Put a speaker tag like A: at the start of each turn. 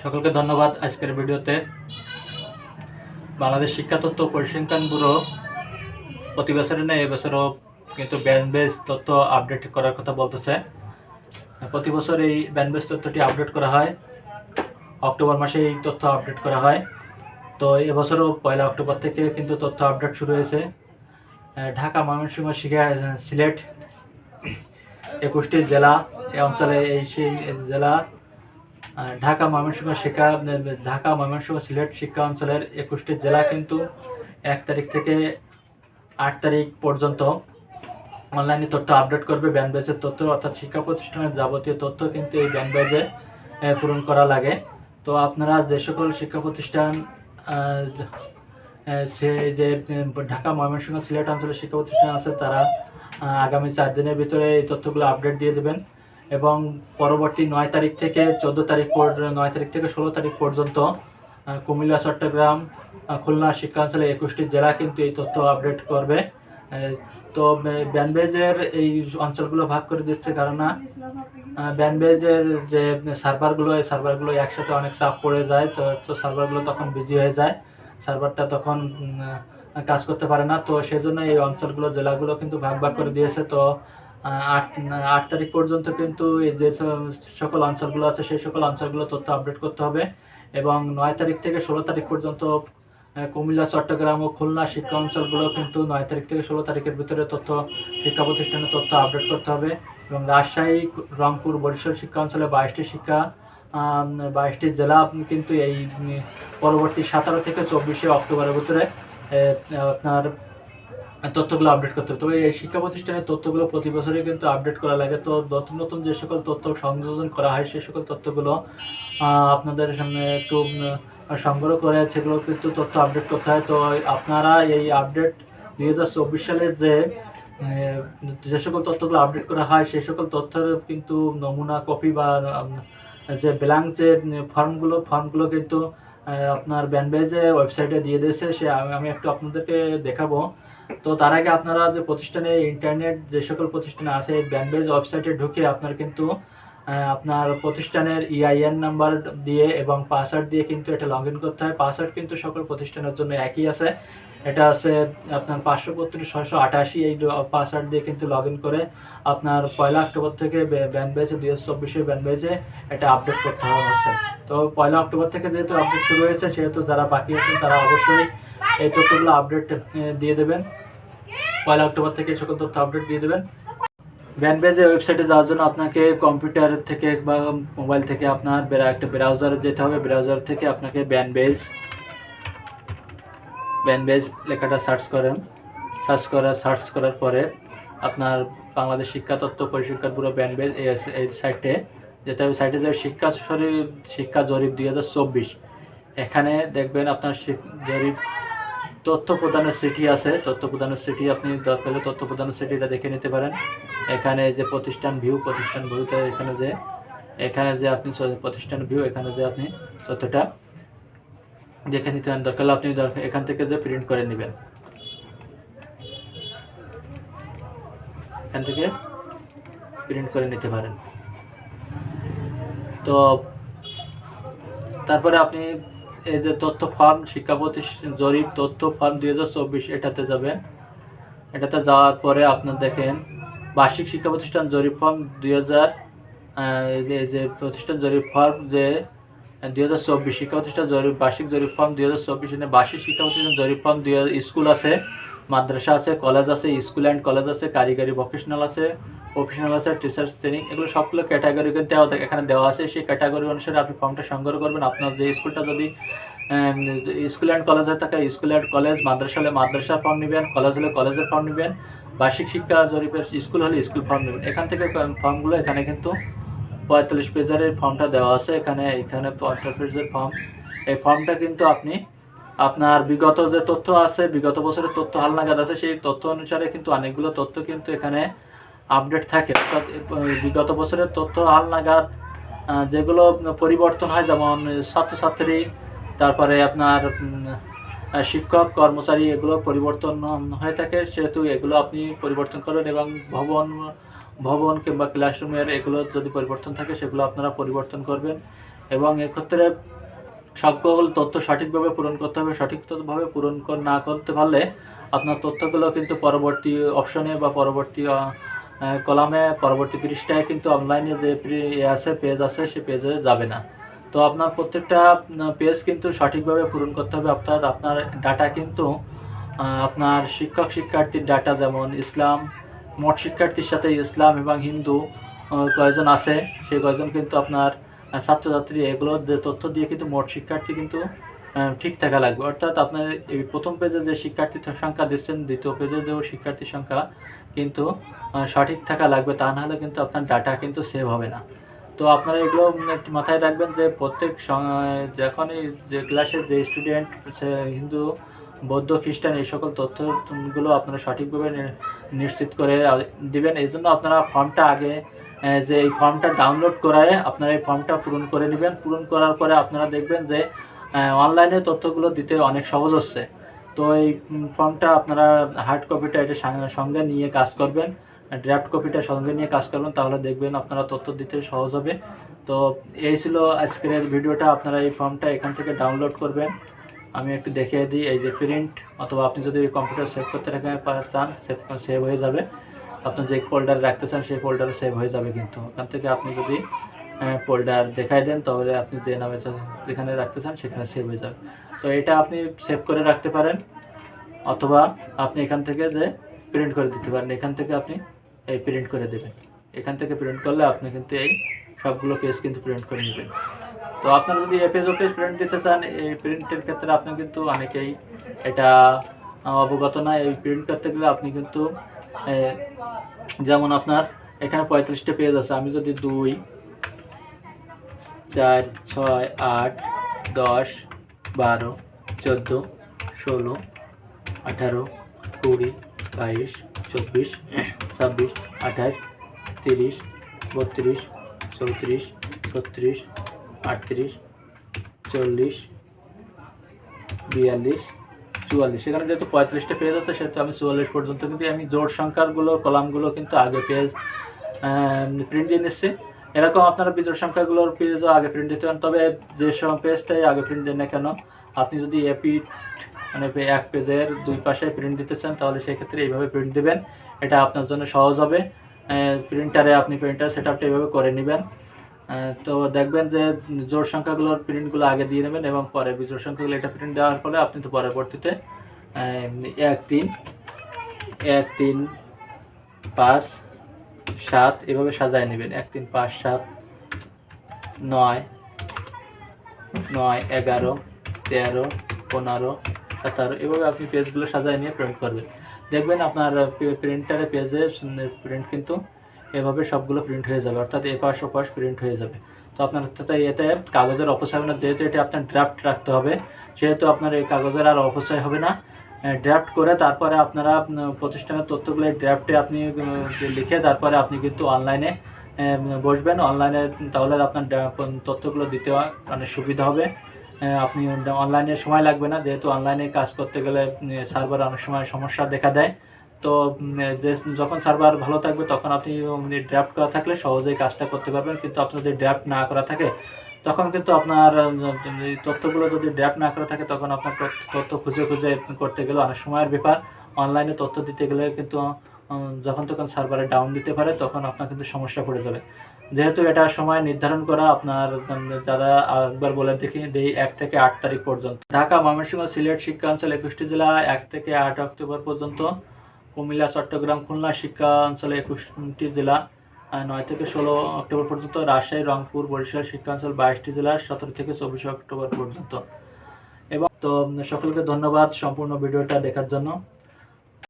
A: সকলকে ধন্যবাদ। আজকের ভিডিওতে বাংলাদেশ শিক্ষা তথ্য পরিসংখ্যান ব্যুরো প্রতি বছরের নেই এবছরও কিন্তু ব্যানবেজ তথ্য আপডেট করার কথা বলতেছে। প্রতি বছর এই ব্যানবেজ তথ্যটি আপডেট করা হয়, অক্টোবর মাসে এই তথ্য আপডেট করা হয়। তো এবছরও 1 অক্টোবর থেকে কিন্তু তথ্য আপডেট শুরু হয়েছে। ঢাকা, ময়মনসিংহ, সিলেট 21টি জেলা এই অঞ্চলে সেই জেলা ঢাকা ময়মনসিংহ সিলেট শিক্ষা অঞ্চলের 21টি জেলা কিন্তু 1 তারিখ থেকে 8 তারিখ পর্যন্ত অনলাইনে তথ্য আপডেট করবে। ব্যানবেজের তথ্য অর্থাৎ শিক্ষা প্রতিষ্ঠানের যাবতীয় তথ্য কিন্তু এই ব্যানবেজে পূরণ করা লাগে। তো আপনারা যে সকল শিক্ষা প্রতিষ্ঠান সে যে ঢাকা, ময়মনসিংহ, সিলেট অঞ্চলের শিক্ষা প্রতিষ্ঠান আছে তারা আগামী 4 দিনের ভিতরে এই তথ্যগুলো আপডেট দিয়ে দেবেন এবং পরবর্তী 9 তারিখ থেকে 14 তারিখ 9 তারিখ থেকে 16 তারিখ পর্যন্ত কুমিল্লা, চট্টগ্রাম, খুলনা শিক্ষাঞ্চলে 21টি জেলা কিন্তু এই তথ্য আপডেট করবে। তো ব্যানবেজের এই অঞ্চলগুলো ভাগ করে দিচ্ছে কারণ ব্যানবেজের যে সার্ভারগুলো এই সার্ভারগুলো একসাথে অনেক চাপ পড়ে যায়, তো সার্ভারগুলো তখন বিজি হয়ে যায়, সার্ভারটা তখন কাজ করতে পারে না। তো সেজন্য এই অঞ্চলগুলো জেলাগুলো কিন্তু ভাগ ভাগ করে দিয়েছে। তো 8 তারিখ পর্যন্ত কিন্তু যে সকল অঞ্চলগুলো আছে সেই সকল অঞ্চলগুলো তথ্য আপডেট করতে হবে এবং 9 তারিখ থেকে 16 তারিখ পর্যন্ত কুমিল্লা, চট্টগ্রাম ও খুলনা শিক্ষা অঞ্চলগুলো কিন্তু 9 তারিখ থেকে 16 তারিখের ভিতরে শিক্ষা প্রতিষ্ঠানের তথ্য আপডেট করতে হবে এবং রাজশাহী, রংপুর, বরিশাল শিক্ষা অঞ্চলে 22টি জেলা কিন্তু এই পরবর্তী 17 থেকে 24 অক্টোবরের ভিতরে আপনার তথ্যগুলো আপডেট করতে হবে। তবে এই শিক্ষা প্রতিষ্ঠানের তথ্যগুলো প্রতি বছরই কিন্তু আপডেট করা লাগে। তো নতুন নতুন যে সকল তথ্য সংযোজন করা হয় সেই সকল তথ্যগুলো আপনাদের সামনে একটু সংগ্রহ করে সেগুলো কিন্তু তথ্য আপডেট করতে হয়। তো আপনারা এই আপডেট 2024 সালে যে সকল তথ্যগুলো আপডেট করা হয় সেই সকল তথ্যের কিন্তু নমুনা কপি বা যে ব্ল্যাঙ্ক যে ফর্মগুলো কিন্তু আপনার ব্যানবেজে ওয়েবসাইটে দিয়ে দিয়েছে, আমি একটু আপনাদেরকে দেখাবো। তো তার আগে আপনারা যে প্রতিষ্ঠানে ইন্টারনেট যে সকল প্রতিষ্ঠানে আছে ব্যানবেজ ওয়েবসাইটে ঢুকে আপনার কিন্তু আপনার প্রতিষ্ঠানের EIN নাম্বার দিয়ে এবং পাসওয়ার্ড দিয়ে কিন্তু এটা লগ ইন করতে হয়। পাসওয়ার্ড কিন্তু সকল প্রতিষ্ঠানের জন্য একই আছে, এটা আছে আপনার 532-688। এই পাসওয়ার্ড দিয়ে কিন্তু লগ ইন করে আপনার 1 অক্টোবর থেকে ব্যানবেজে 2024 ব্যানবেজে এটা আপডেট করতে হচ্ছে। তো 1 অক্টোবর থেকে যেহেতু আপডেট শুরু হয়েছে সেহেতু যারা বাকি আছেন তারা অবশ্যই এই তথ্যগুলো আপডেট দিয়ে দেবেন। 1 অক্টোবর থেকে সকল তথ্য আপডেট দিয়ে দেবেন। ব্যানবেজের ওয়েবসাইটে যাওয়ার জন্য আপনাকে কম্পিউটার থেকে বা মোবাইল থেকে আপনার একটা ব্রাউজারে যেতে হবে। ব্রাউজার থেকে আপনাকে ব্যানবেজ লেখাটা সার্চ করার পরে আপনার বাংলাদেশ শিক্ষা তথ্য পরিসংখ্যান ব্যুরো ব্যানবেজ এই সাইটে যেতে হবে। সাইটে যাবে শিক্ষা জরিপ 2024। এখানে দেখবেন আপনার জরিপ তথ্য প্রদানের সিটি আছে। তথ্য প্রদানের সিটি আপনি দরকার হলে তথ্য প্রদানের সিটিটা দেখে নিতে পারেন। এখানে যে প্রতিষ্ঠান ভিউতে এখানে যে আপনি প্রতিষ্ঠান ভিউ এখানে যে আপনি তথ্যটা দেখে নিতে পারেন। দরকার হলে আপনি এখান থেকে যে প্রিন্ট করে নেবেন, এখান থেকে প্রিন্ট করে নিতে পারেন। তো তারপরে আপনি এই যে তথ্য ফর্ম শিক্ষা প্রতিষ্ঠান জরিপ তথ্য ফর্ম 2024 এটাতে যাবেন। এটাতে যাওয়ার পরে আপনার দেখেন বার্ষিক শিক্ষা প্রতিষ্ঠান জরিপ ফর্ম 2000 যে প্রতিষ্ঠান জরিপ ফর্ম যে 2024 শিক্ষা প্রতিষ্ঠান বার্ষিক জরিপ ফর্ম 2024 বার্ষিক শিক্ষা প্রতিষ্ঠান জরিপ ফর্ম স্কুল আছে, মাদ্রাসা আছে, কলেজ আছে, স্কুল অ্যান্ড কলেজ আছে, কারিগরি ভোকেশনাল আছে, প্রফেশনাল আছে, টিচার্স ট্রেনিং, এগুলো সবগুলো ক্যাটাগরি কিন্তু এখানে দেওয়া আছে। সেই ক্যাটাগরি অনুসারে আপনি ফর্মটা সংগ্রহ করবেন। আপনার যে স্কুলটা যদি স্কুল অ্যান্ড কলেজ হয়ে থাকে স্কুল অ্যান্ড কলেজ, মাদ্রাসা হলে মাদ্রাসার ফর্ম নেবেন, কলেজ হলে কলেজের ফর্ম নেবেন, বার্ষিক শিক্ষা জরিপের স্কুল হলে স্কুল ফর্ম নেবেন। এখান থেকে ফর্মগুলো এখানে কিন্তু 45 পেজের ফর্মটা দেওয়া আছে। এখানে 45 পেজের ফর্ম। এই ফর্মটা কিন্তু আপনি আপনার বিগত যে তথ্য আছে, বিগত বছরের তথ্য হালনাগাদ আছে, সেই তথ্য অনুসারে কিন্তু অনেকগুলো তথ্য কিন্তু এখানে আপডেট থাকে। অর্থাৎ বিগত বছরের তথ্য হালনাগাদ যেগুলো পরিবর্তন হয়, যেমন ছাত্রছাত্রী, তারপরে আপনার শিক্ষক কর্মচারী, এগুলো পরিবর্তন হয়ে থাকে, সেহেতু এগুলো আপনি পরিবর্তন করেন এবং ভবন কিংবা ক্লাসরুমের এগুলো যদি পরিবর্তন থাকে সেগুলো আপনারা পরিবর্তন করবেন এবং এক্ষেত্রে সকল তথ্য সঠিকভাবে পূরণ করতে হবে। সঠিকভাবে পূরণ না করতে পারলে আপনার তথ্যগুলো কিন্তু পরবর্তী অপশনে বা পরবর্তী কলামে, পরবর্তী পৃষ্ঠায় কিন্তু অনলাইনে যে পেজ আছে সে পেজে যাবে না। তো আপনার প্রত্যেকটা পেজ কিন্তু সঠিকভাবে পূরণ করতে হবে। অর্থাৎ আপনার ডাটা কিন্তু আপনার শিক্ষার্থীর ডাটা, যেমন ইসলাম, মোট শিক্ষার্থীর সাথে ইসলাম এবং হিন্দু কয়জন আছে সেই কয়জন কিন্তু আপনার ছাত্রছাত্রী, এগুলো তথ্য দিয়ে কিন্তু মোট শিক্ষার্থী কিন্তু ঠিক থাকা লাগবে। অর্থাৎ আপনার এই প্রথম পেজে যে শিক্ষার্থীর সংখ্যা দিচ্ছেন, দ্বিতীয় পেজে যে শিক্ষার্থীর সংখ্যা কিন্তু সঠিক থাকা লাগবে, তা নাহলে কিন্তু আপনার ডাটা কিন্তু সেভ হবে না। তো আপনারা এগুলো মাথায় রাখবেন যে প্রত্যেক যখনই যে ক্লাসের যে স্টুডেন্ট, হিন্দু, বৌদ্ধ, খ্রিস্টান, এই সকল তথ্যগুলো আপনারা সঠিকভাবে নিশ্চিত করে দিবেন। এই জন্য আপনারা ফর্মটা আগে যে এই ফর্মটা ডাউনলোড করায় আপনারা এই ফর্মটা পূরণ করে নেবেন। পূরণ করার পরে আপনারা দেখবেন যে অনলাইনে তথ্যগুলো দিতে অনেক সহজ হচ্ছে। তো এই ফর্মটা আপনারা হার্ড কপিটা এটা সঙ্গে নিয়ে কাজ করবেন, ড্রাফট কপিটা সঙ্গে নিয়ে কাজ করবেন, তাহলে দেখবেন আপনারা তথ্য দিতে সহজ হবে। তো এই ছিল আজকের ভিডিওটা। আপনারা এই ফর্মটা এখান থেকে ডাউনলোড করবেন। আমি একটু দেখিয়ে দিই, এই যে প্রিন্ট, অথবা আপনি যদি কম্পিউটার সেভ করতে চান সেভ হয়ে যাবে। আপনি যে ফোল্ডারে রাখতে চান সেই ফোল্ডারে সেভ হয়ে যাবে। কিন্তু ওখান থেকে আপনি যদি ফোল্ডার দেখাই দেন তাহলে আপনি যে নামে যেখানে রাখতে চান সেখানে সেভ হয়ে যাবে। তো এটা আপনি সেভ করে রাখতে পারেন, অথবা আপনি এখান থেকে যে প্রিন্ট করে দিতে পারেন। এখান থেকে আপনি এই প্রিন্ট করে দেবেন। এখান থেকে প্রিন্ট করলে আপনি কিন্তু এই সবগুলো পেজ কিন্তু প্রিন্ট করে নেবেন। তো আপনারা যদি পেজ ও পেজ প্রিন্ট দিতে চান, এই প্রিন্টের ক্ষেত্রে আপনি কিন্তু অনেকেই এটা অবগত না। এই প্রিন্ট করতে গেলে আপনি কিন্তু যেমন আপনার এখানে 45টা পেজ আছে। আমি যদি 2, 4, 6, 8, 10, 12, 14, 16, 18, 20, 22, 24, 26, 28, 30, 32, 34, 36, 38, 40, 42, 44, সেখানে যেহেতু 45টা পেজ আছে সেহেতু আমি 44 পর্যন্ত কিন্তু আমি জোড় সংখ্যাগুলো, কলামগুলো কিন্তু আগে পেজ প্রিন্ট দিয়ে নিচ্ছি। এরকম আপনারা বিজোড় সংখ্যাগুলোর পেজও আগে প্রিন্ট দিতে পারেন। তবে যে সব পেজটাই আগে প্রিন্ট দেন না কেন, আপনি যদি মানে এক পেজের দুই পাশে প্রিন্ট দিতে চান তাহলে সেক্ষেত্রে এইভাবে প্রিন্ট দেবেন। এটা আপনার জন্য সহজ হবে। আপনি প্রিন্টার সেট আপটা এইভাবে করে নেবেন। তো দেখবেন যে জোড় সংখ্যাগুলোর প্রিন্টগুলো আগে দিয়ে নেবেন এবং পরে বিজোড় সংখ্যাগুলো এটা প্রিন্ট দেওয়ার ফলে আপনি তো পরবর্তীতে 1, 3, 1, 3, 5, 7 এভাবে সাজায় নেবেন। 1, 3, 5, 7, 9, 9, 11, 13, 15, 17 এভাবে আপনি পেজগুলো সাজায় নিয়ে প্রিন্ট করবেন। দেখবেন আপনার প্রিন্টারে পেজে প্রিন্ট কিন্তু এভাবে সবগুলো প্রিন্ট হয়ে যাবে, অর্থাৎ এপাশ ওপাশ প্রিন্ট হয়ে যাবে। তো আপনার এতে কাগজের অপচয় হবে না। যেহেতু এটা আপনার ড্রাফট রাখতে হবে সেহেতু আপনার এই কাগজের আর অপচয় হবে না। ড্রাফট করে তারপরে আপনারা প্রতিষ্ঠানের তথ্যগুলো ড্রাফটে আপনি লিখে তারপরে আপনি কিন্তু অনলাইনে বসবেন। অনলাইনে তাহলে আপনার তথ্যগুলো দিতে অনেক সুবিধা হবে। আপনি অনলাইনে সময় লাগবে না, যেহেতু অনলাইনে কাজ করতে গেলে সার্ভার অনেক সময় সমস্যা দেখা দেয়। তো যখন সার্ভার ভালো থাকবে তখন আপনি ড্রাফট করা থাকলে সহজেই কাজটা করতে পারবেন। কিন্তু আপনার যদি ড্রাফট না করা থাকে তখন কিন্তু আপনার তথ্যগুলো যদি ড্রাফট না করা থাকে তখন আপনার তথ্য খুঁজে করতে গেলে অনেক সময়ের ব্যাপার। অনলাইনে তথ্য দিতে গেলে কিন্তু যখন তখন সার্ভারে ডাউন দিতে পারে, তখন আপনার কিন্তু সমস্যা পড়ে যাবে। যেহেতু এটা সময় নির্ধারণ করা, আপনার যারা একবার বলে দেখি 1 থেকে 8 তারিখ পর্যন্ত। ঢাকা, ময়মনসিংহ, সিলেট শিক্ষা অঞ্চল 21টি জেলা 1 থেকে 8 অক্টোবর পর্যন্ত। কুমিল্লা, চট্টগ্রাম, খুলনা শিক্ষা অঞ্চলে 21টি জেলা 9 থেকে 16 অক্টোবর পর্যন্ত। রাজশাহী, রংপুর, বরিশাল শিক্ষা অঞ্চল 22টি জেলা 17 থেকে 24 অক্টোবর পর্যন্ত। এবং তো সকলকে ধন্যবাদ সম্পূর্ণ ভিডিওটা দেখার জন্য।